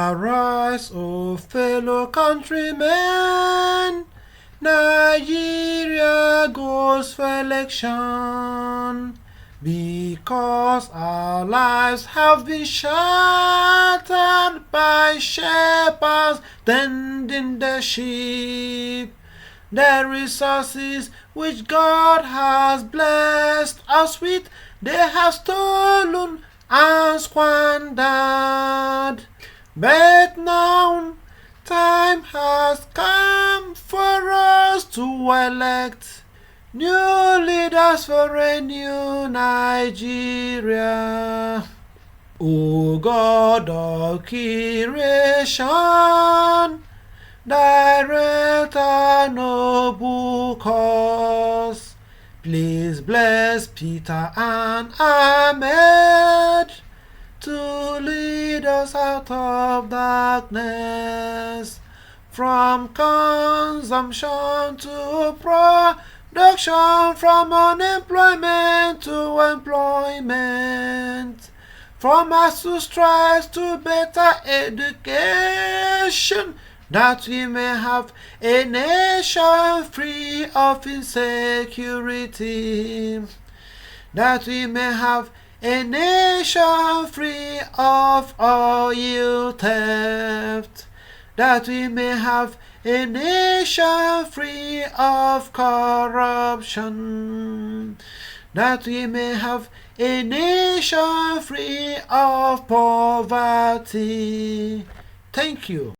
Arise, O fellow countrymen, Nigeria goes for election, because our lives have been shattered by shepherds tending the sheep. The resources which God has blessed us with, they have stolen and squandered. But now time has come for us to elect new leaders for a new Nigeria. O God of creation, direct our noble cause. Please bless Peter and Ahmed to lead us out of darkness, from consumption to production, from unemployment to employment, from us to strive to better education, that we may have a nation free of insecurity, that we may have a nation free of oil theft, that we may have a nation free of corruption, that we may have a nation free of poverty. Thank you.